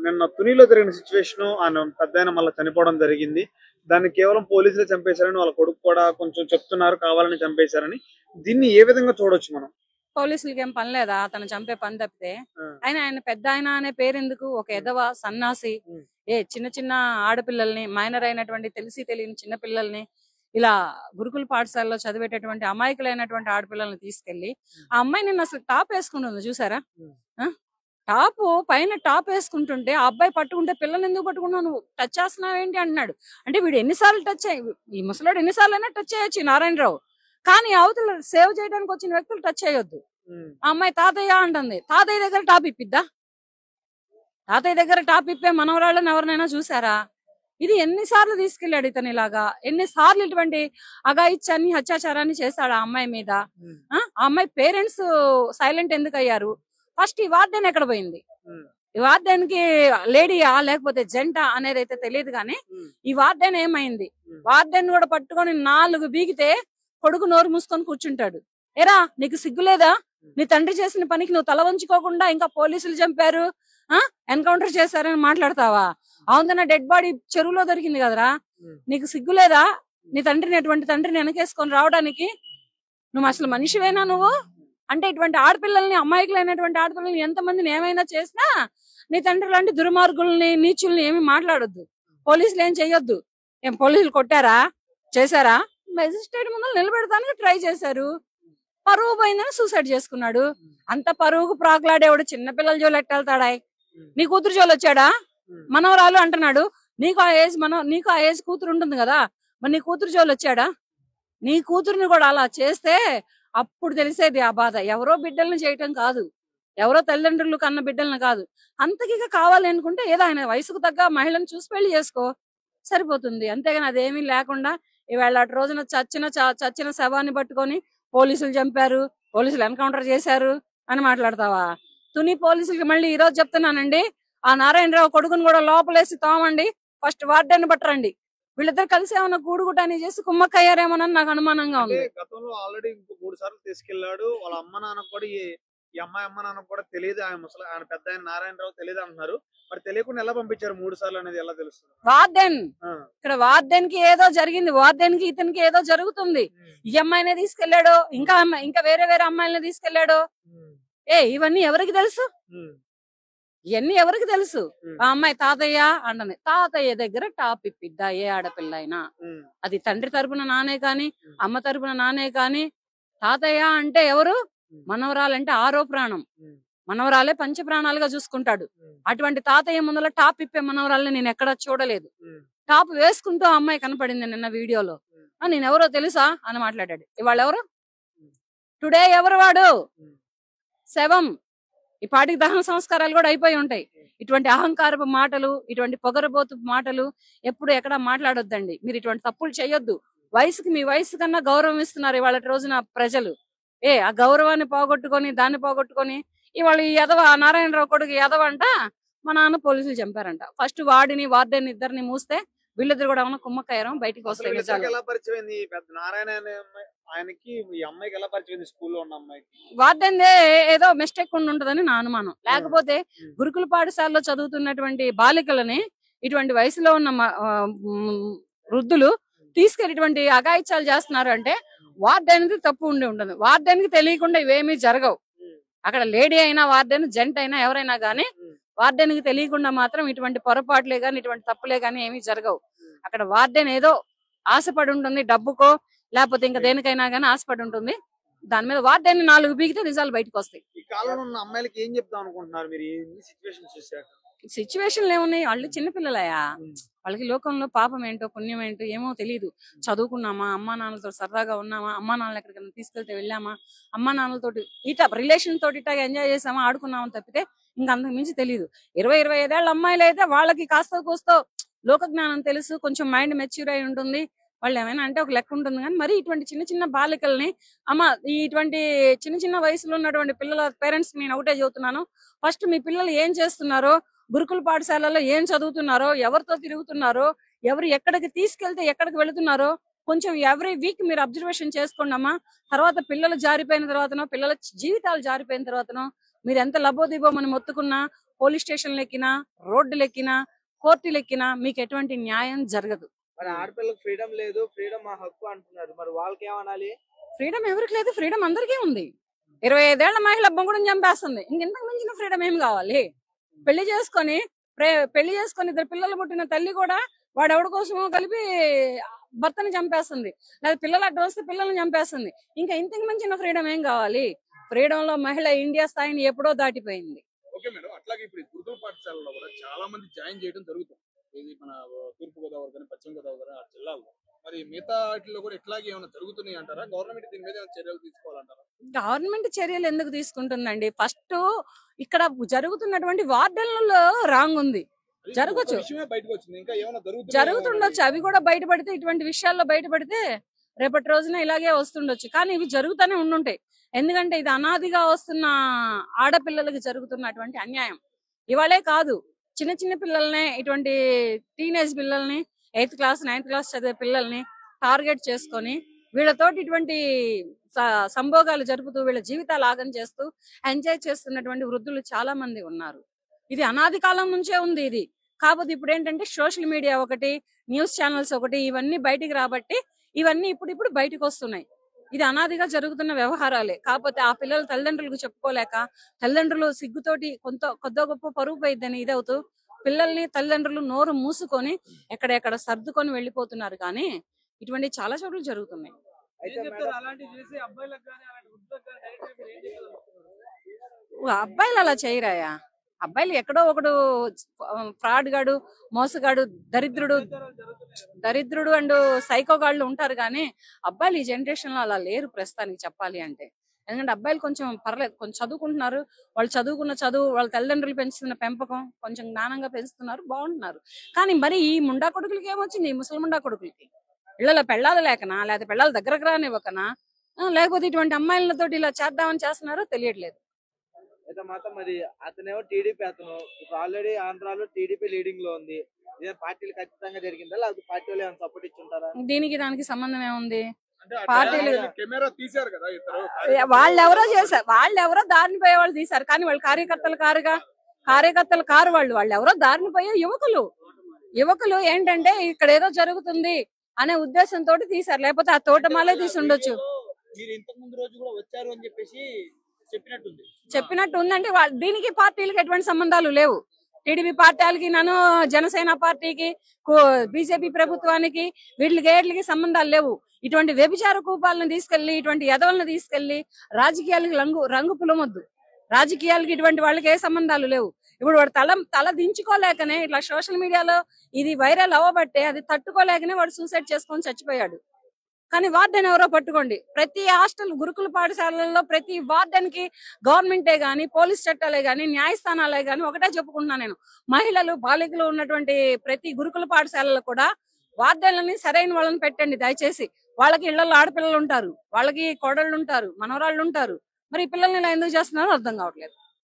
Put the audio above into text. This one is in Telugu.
నిన్న తునిలో జరిగిన సిచ్యువేషన్ ఆయన పెద్దాయన మళ్ళీ చనిపోవడం జరిగింది. దాన్ని కేవలం పోలీసులే చంపేశారని వాళ్ళ కొడుకు కూడా కొంచెం చెప్తున్నారు కావాలని చంపేశారని. దీన్ని ఏ విధంగా చూడొచ్చు మనం? పోలీసులకి ఏం పని లేదా అతను చంపే పని తప్పితే? ఆయన పెద్ద ఆయన అనే పేరెందుకు? ఒక ఎదవ సన్నాసి చిన్న చిన్న ఆడపిల్లల్ని, మైనర్ అయినటువంటి తెలిసి తెలియని చిన్న పిల్లల్ని ఇలా గురుకుల పాఠశాలలో చదివేటటువంటి అమాయకులైనటువంటి ఆడపిల్లల్ని తీసుకెళ్లి ఆ అమ్మాయి నిన్న అసలు టాప్ వేసుకుంటుంది చూసారా? టాప్ పైన టాప్ వేసుకుంటుంటే ఆ అబ్బాయి పట్టుకుంటే పిల్లల్ని ఎందుకు పట్టుకున్నావు, నువ్వు టచ్ చేస్తున్నావు ఏంటి అంటున్నాడు. అంటే వీడు ఎన్నిసార్లు టచ్ ఈ ముసలాడు ఎన్నిసార్లు అయినా టచ్ చేయొచ్చు నారాయణరావు, కానీ అవతల సేవ్ చేయడానికి వచ్చిన వ్యక్తులు టచ్ చేయొద్దు. ఆ అమ్మాయి తాతయ్య అంటుంది. తాతయ్య దగ్గర టాప్ ఇప్పిద్దా? తాతయ్య దగ్గర టాప్ ఇప్పే మనవరాళ్ళని ఎవరినైనా చూసారా? ఇది ఎన్నిసార్లు తీసుకెళ్లాడు ఇతను ఇలాగా, ఎన్నిసార్లు ఇటువంటి అఘాయిత్యాన్ని అత్యాచారాన్ని చేస్తాడు ఆ అమ్మాయి మీద. ఆ అమ్మాయి పేరెంట్స్ సైలెంట్ ఎందుకు అయ్యారు? ఫస్ట్ ఈ వార్డెన్ ఎక్కడ పోయింది? ఈ వార్డెన్ కి లేడీయా లేకపోతే జంటా అనేది అయితే తెలియదు, కానీ ఈ వార్డెన్ ఏమైంది? వార్డెన్ కూడా పట్టుకొని 4 బీగితే కొడుకు నోరు మూసుకొని కూర్చుంటాడు. ఏరా నీకు సిగ్గులేదా? నీ తండ్రి చేసిన పనికి నువ్వు తల వంచుకోకుండా ఇంకా పోలీసులు చంపారు, ఎన్కౌంటర్ చేశారని మాట్లాడతావా? అవునన్నా డెడ్ బాడీ చెరువులో దొరికింది కదరా, నీకు సిగ్గులేదా? నీ తండ్రిని ఎటువంటి తండ్రిని వెనకేసుకొని రావడానికి నువ్వు అసలు మనిషివేనా నువ్వు? అంటే ఇటువంటి ఆడపిల్లల్ని, అమాయకులైనటువంటి ఆడపిల్లల్ని ఎంతమందిని ఏమైనా చేసినా నీ తండ్రి లాంటి దుర్మార్గుల్ని, నీచుల్ని ఏమి మాట్లాడొద్దు. పోలీసులు ఏం చెయ్యొద్దు. ఏం పోలీసులు కొట్టారా, చేశారా? మెజిస్ట్రేట్ ముందు నిలబెడతానికి ట్రై చేశారు. పరువు పోయిందని సూసైడ్ చేసుకున్నాడు. అంత పరువుకు ప్రాకులాడేవాడు చిన్నపిల్లల జోలు ఎట్టెళ్తాడా? నీ కూతురు జోలు వచ్చాడా? మనవరాలు అంటున్నాడు. నీకు ఆ ఏజ్ కూతురు ఉంటుంది కదా, మరి నీ కూతురు జోలు వచ్చాడా? నీ కూతురుని కూడా అలా చేస్తే అప్పుడు తెలిసేది ఆ బాధ. ఎవరో బిడ్డల్ని చేయటం కాదు, ఎవరో తల్లిదండ్రులు కన్న బిడ్డల్ని కాదు. అంతకిగా కావాలి అనుకుంటే ఏదో ఆయన వయసుకు తగ్గ మహిళను చూసి పెళ్లి చేసుకో, సరిపోతుంది. అంతేగాని అదేమీ లేకుండా ఇవాళ అటు రోజున చచ్చిన శవాన్ని పట్టుకొని పోలీసులు చంపారు, పోలీసులు ఎన్కౌంటర్ చేశారు అని మాట్లాడతావా? తుని పోలీసులకి మళ్ళీ ఈ రోజు చెప్తున్నానండి, ఆ నారాయణరావు కొడుకుని కూడా లోపలేసి తోమండి, ఫస్ట్ వార్డెన్ పట్టరండి. వీళ్ళిద్దరు కలిసి ఏమన్నా గూడుగుటాన్ని చేసి కుమ్మక్కయ్యారేమోనని నాకు అనుమానంగా ఉంది. గతంలో ఆల్రెడీ 3 సార్లు తీసుకెళ్లాడు. వాళ్ళ అమ్మ నాన్న కూడా ఈ అమ్మాయి అమ్మ నాన్న కూడా తెలియదు, ఆయన పెద్ద ఆయన నారాయణరావు తెలియదు అంటున్నారు. మరి తెలియకుండా ఎలా పంపించారు 3 సార్లు అనేది ఎలా తెలుస్తుంది? వార్డెన్ ఇక్కడ వార్డెన్ కి ఏదో జరిగింది, వార్డెన్ కి ఇతనికి ఏదో జరుగుతుంది. ఈ అమ్మాయినే తీసుకెళ్లాడు, ఇంకా వేరే అమ్మాయిని తీసుకెళ్లాడు. ఇవన్నీ ఎవరికి తెలుసు? ఇవన్నీ ఎవరికి తెలుసు? ఆ అమ్మాయి తాతయ్య అంటుంది. తాతయ్య దగ్గర టాప్ ఇప్పిద్దా ఏ ఆడపిల్ల అయినా? అది తండ్రి తరపున నానే కాని, అమ్మ తరపున నానే కాని. తాతయ్య అంటే ఎవరు? మనవరాలంటే 6వ ప్రాణం. మనవరాలే 5 ప్రాణాలుగా చూసుకుంటాడు. అటువంటి తాతయ్య ముందర టాప్ ఇప్పే మనవరాలని నేను ఎక్కడా చూడలేదు. టాప్ వేసుకుంటూ ఆ అమ్మాయి కనపడింది నిన్న వీడియోలో. నేనెవరో తెలుసా అని మాట్లాడాడు. ఇవాళ ఎవరు? టుడే ఎవరు వాడు? శవం. ఈ పాటికి దహన సంస్కారాలు కూడా అయిపోయి ఉంటాయి. ఇటువంటి అహంకారపు మాటలు, ఇటువంటి పొగరబోతు మాటలు ఎప్పుడు ఎక్కడ మాట్లాడొద్దండి. మీరు ఇటువంటి తప్పులు చేయొద్దు. మీ వయసు కన్నా గౌరవం ఇస్తున్నారు ఇవాళ రోజున ప్రజలు. ఆ గౌరవాన్ని పోగొట్టుకొని ఇవాళ ఈ నారాయణరావు కొడుకు అంట మా నాన్న పోలీసులు చంపారంట. ఫస్ట్ వార్డెన్ ఇద్దరిని మూస్తే వీళ్ళిద్దరు కూడా ఏమన్నా కుమ్మక్కయ్యారం బయటికి వస్తాయి. వార్డెన్ ఏదో మిస్టేక్ ఉంటుందని నా అనుమానం. లేకపోతే గురుకుల పాఠశాలలో చదువుతున్నటువంటి బాలికలని ఇటువంటి వయసులో ఉన్న వృద్ధులు తీసుకెళ్లి ఇటువంటి అఘాయిత్యాలు చేస్తున్నారు అంటే వార్డెన్ కి తప్పు ఉంటుంది. వార్డెన్ కి తెలియకుండా ఇవేమీ జరగవు. అక్కడ లేడీ అయినా వార్డెన్, జెంట్ అయినా ఎవరైనా గానీ వార్డెన్ కి తెలియకుండా మాత్రం ఇటువంటి పొరపాట్లే గాని, ఇటువంటి తప్పులే గాని ఏమీ జరగవు. అక్కడ వార్డెన్ ఏదో ఆశపడి ఉంటుంది, డబ్బుకో లేకపోతే ఇంకా దేనికైనా గానీ ఆశపడి ఉంటుంది. దాని మీద వార్డెన్ 4 బీగితే నిజాలు బయటకు వస్తాయి. ఈ కాలంలో ఉన్న అమ్మాయిలకి ఏం చెప్దాం అనుకుంటున్నారు మీరు ఈ సిచ్యువేషన్ చూశాక? సిచ్యువేషన్లు ఏమున్నాయి? వాళ్ళు చిన్నపిల్లలయా, వాళ్ళకి లోకంలో పాపం ఏంటో పుణ్యం ఏంటో ఏమో తెలియదు. చదువుకున్నామా, అమ్మా నాన్నలతో సరదాగా ఉన్నామా, అమ్మా నాన్నలు ఎక్కడికైనా తీసుకెళ్తే వెళ్ళామా, అమ్మా నాన్నలతోటి రిలేషన్ తోటి ఇట్లా ఎంజాయ్ చేసామా, ఆడుకున్నామని తప్పితే ఇంకా అంతకు మించి తెలియదు. 25 ఏళ్ల అమ్మాయిలు అయితే వాళ్ళకి కాస్త కూస్తో లోక జ్ఞానం తెలుసు, కొంచెం మైండ్ మెచ్యూర్ అయి ఉంటుంది. వాళ్ళు ఏమైనా అంటే ఒక లెక్క ఉంటుంది. కానీ మరి ఇటువంటి చిన్న బాలికల్ని ఇటువంటి చిన్న వయసులో ఉన్నటువంటి పిల్లల పేరెంట్స్ నేను ఒకటే చెబుతున్నాను, ఫస్ట్ మీ పిల్లలు ఏం చేస్తున్నారో, గురుకుల పాఠశాలలో ఏం చదువుతున్నారో, ఎవరితో తిరుగుతున్నారో, ఎవరు ఎక్కడికి తీసుకెళ్తే ఎక్కడికి వెళుతున్నారో కొంచెం ఎవ్రీ వీక్ మీరు అబ్జర్వేషన్ చేసుకోండి అమ్మా. తర్వాత పిల్లలు జారిపోయిన తర్వాతనో, పిల్లల జీవితాలు జారిపోయిన తర్వాతనో మీరు ఎంత లబోదిబో మనం మొత్తుకున్నా పోలీస్ స్టేషన్లు ఎక్కినా, రోడ్డులు ఎక్కినా, కోర్టులు ఎక్కినా మీకు ఎటువంటి న్యాయం జరగదు. మరి ఆడపిల్లలకు ఫ్రీడమ్ లేదు, ఫ్రీడమ్ మా హక్కు అంటున్నారు. మరి వాళ్ళకి ఏమనాలి? ఫ్రీడమ్ ఎవరికి లేదు? ఫ్రీడమ్ అందరికీ ఉంది. 25 ఏళ్ల మహిళ బొంగుడుని చంపేస్తుంది. ఇంకెంతకు మించిన ఫ్రీడమ్ ఏం కావాలి? పెళ్లి చేసుకొని 2 పిల్లలు పుట్టిన తల్లి కూడా వాడెవడి కోసమో కలిపి భర్తని చంపేస్తుంది, లేదా పిల్లలు అడ్డు వస్తే పిల్లల్ని చంపేస్తుంది. ఇంకా ఇంతకు మించిన ఫ్రీడమ్ ఏం కావాలి? ఫ్రీడమ్ లో మహిళ ఇండియా స్థాయిని ఎప్పుడో దాటిపోయింది. ఓకే మేడం, అట్లాగే ఇప్పుడు గురుకుల పాఠశాలలో కూడా చాలా మంది జాయిన్ చేయడం జరుగుతుంది. ఇది మన తూర్పు గోదావరి కానీ పశ్చిమ గోదావరి ఆ జిల్లాలో. మరి మిగతా వాటిల్లో కూడా ఇట్లాగే ఏమైనా జరుగుతున్నాయి అంటారా? గవర్నమెంట్ దీని మీద ఏమైనా చర్యలు తీసుకోవాలంటారా? గవర్నమెంట్ చర్యలు ఎందుకు తీసుకుంటుందండి? ఫస్ట్ ఇక్కడ జరుగుతున్నటువంటి వార్డెన్లలో రాంగ్ ఉంది. జరగచ్చు, విషయమే బయటకు వచ్చింది, ఇంకా ఏమైనా జరుగుతుండొచ్చు. అవి కూడా బయటపడితే, ఇటువంటి విషయాల్లో బయటపడితే రేపటి రోజున ఇలాగే వస్తుండొచ్చు. కానీ ఇవి జరుగుతూనే ఉండుంటాయి. ఎందుకంటే ఇది అనాదిగా వస్తున్న ఆడపిల్లలకి జరుగుతున్నటువంటి అన్యాయం. ఇవాళే కాదు, చిన్న చిన్న పిల్లల్ని, ఇటువంటి టీనేజ్ పిల్లల్ని, 8th క్లాస్ 9th క్లాస్ చదివే పిల్లల్ని టార్గెట్ చేసుకొని వీళ్ళతోటి ఇటువంటి సంభోగాలు జరుపుతూ వీళ్ళ జీవితాలు ఆగం చేస్తూ ఎంజాయ్ చేస్తున్నటువంటి వృద్ధులు చాలా మంది ఉన్నారు. ఇది అనాది కాలం నుంచే ఉంది ఇది. కాకపోతే ఇప్పుడు ఏంటంటే సోషల్ మీడియా ఒకటి, న్యూస్ ఛానల్స్ ఒకటి, ఇవన్నీ బయటికి రాబట్టి ఇవన్నీ ఇప్పుడు బయటకు వస్తున్నాయి. ఇది అనాదిగా జరుగుతున్న వ్యవహారాలే. కాకపోతే ఆ పిల్లలు తల్లిదండ్రులకు చెప్పుకోలేక, తల్లిదండ్రులు సిగ్గుతోటి కొద్ది గొప్ప పరుగు పోయిద్దని ఇదవుతూ పిల్లల్ని తల్లిదండ్రులు నోరు మూసుకొని ఎక్కడెక్కడ సర్దుకొని వెళ్ళిపోతున్నారు. కానీ ఇటువంటి చాలా చోట్ల జరుగుతున్నాయి. అబ్బాయిలు అలా చేయరాయా? అబ్బాయిలు ఎక్కడో ఒకడు ఫ్రాడ్ గాడు, మోసగాడు, దరిద్రుడు అండ్ సైకోగాళ్ళు ఉంటారు. కానీ అబ్బాయిలు ఈ జనరేషన్ లో అలా లేరు ప్రస్తుతానికి చెప్పాలి అంటే. ఎందుకంటే అబ్బాయిలు కొంచెం పర్లేదు, కొంచెం చదువుకుంటున్నారు. వాళ్ళు చదువుకున్న చదువు, వాళ్ళ తల్లిదండ్రులు పెంచుతున్న పెంపకం కొంచెం జ్ఞానంగా పెంచుతున్నారు, బాగుంటున్నారు. కానీ మరి ఈ ముండా కొడుకులకి ఏమొచ్చింది? ఈ ముసలి ముండా కొడుకులకి ఇళ్లలో పెళ్ళాలు లేకనా, లేకపోతే పెళ్ళాలు దగ్గరకు రానివ్వకనా, లేకపోతే ఇటువంటి అమ్మాయిలతో ఇలా చేద్దామని చేస్తున్నారో తెలియట్లేదు. అయితే మాత్రం మరి అతనేమో టీడీపీ, అతను ఇప్పుడు ఆల్రెడీ ఆంధ్రాలో టీడీపీ లీడింగ్ లో ఉంది. ఇదే పార్టీలు ఖచ్చితంగా జరిగిందా, లేకపోతే పార్టీ వాళ్ళు ఏమైనా సపోర్ట్ ఇచ్చుంటారా? దీనికి దానికి సంబంధం ఏముంది? పార్టీలు కెమెరా తీశారు కదా, వాళ్ళెవరో దారిని పోయే వాళ్ళు తీశారు. కానీ వాళ్ళు కార్యకర్తలు కారు వాళ్ళెవరో దారిని పోయే యువకులు ఏంటంటే ఇక్కడ ఏదో జరుగుతుంది అనే ఉద్దేశంతో తీశారు. లేకపోతే ఆ తోటమాలే తీసి ఉండొచ్చు. మీరు ఇంతకు ముందు రోజు కూడా వచ్చారు అని చెప్పేసి చెప్పినట్టు ఉందంటే దీనికి పార్టీలకి ఎటువంటి సంబంధాలు లేవు. టీడీపీ పార్టీలకి, జనసేన పార్టీకి, బీజేపీ ప్రభుత్వానికి వీటికి సంబంధాలు లేవు. ఇటువంటి వ్యభిచార కూపాలను తీసుకెళ్లి, ఇటువంటి ఎదవలను తీసుకెళ్లి రాజకీయాలకి రంగు పులమొద్దు. రాజకీయాలకి ఇటువంటి వాళ్ళకి ఏ సంబంధాలు లేవు. ఇప్పుడు వాడు తల దించుకోలేకనే ఇట్లా సోషల్ మీడియాలో ఇది వైరల్ అవ్వబట్టే అది తట్టుకోలేకనే వాడు సూసైడ్ చేసుకొని చచ్చిపోయాడు. కానీ వార్డెన్ ఎవరో పట్టుకోండి. ప్రతి హాస్టల్, గురుకుల పాఠశాలల్లో ప్రతి వార్డెన్ కి గవర్నమెంటే గాని, పోలీస్ చట్టాలే గాని, న్యాయస్థానాలే గాని ఒకటే చెప్పుకుంటున్నాను నేను. మహిళలు, బాలికలు ఉన్నటువంటి ప్రతి గురుకుల పాఠశాలలో కూడా వార్డెన్లని సరైన వాళ్ళని పెట్టండి దయచేసి. వాళ్ళకి ఇళ్లలో ఆడపిల్లలు ఉంటారు, వాళ్ళకి కోడళ్ళు ఉంటారు, మనవరాళ్ళు ఉంటారు. మరి ఈ పిల్లల్ని ఇలా ఎందుకు చేస్తున్నారో అర్థం కావట్లేదు.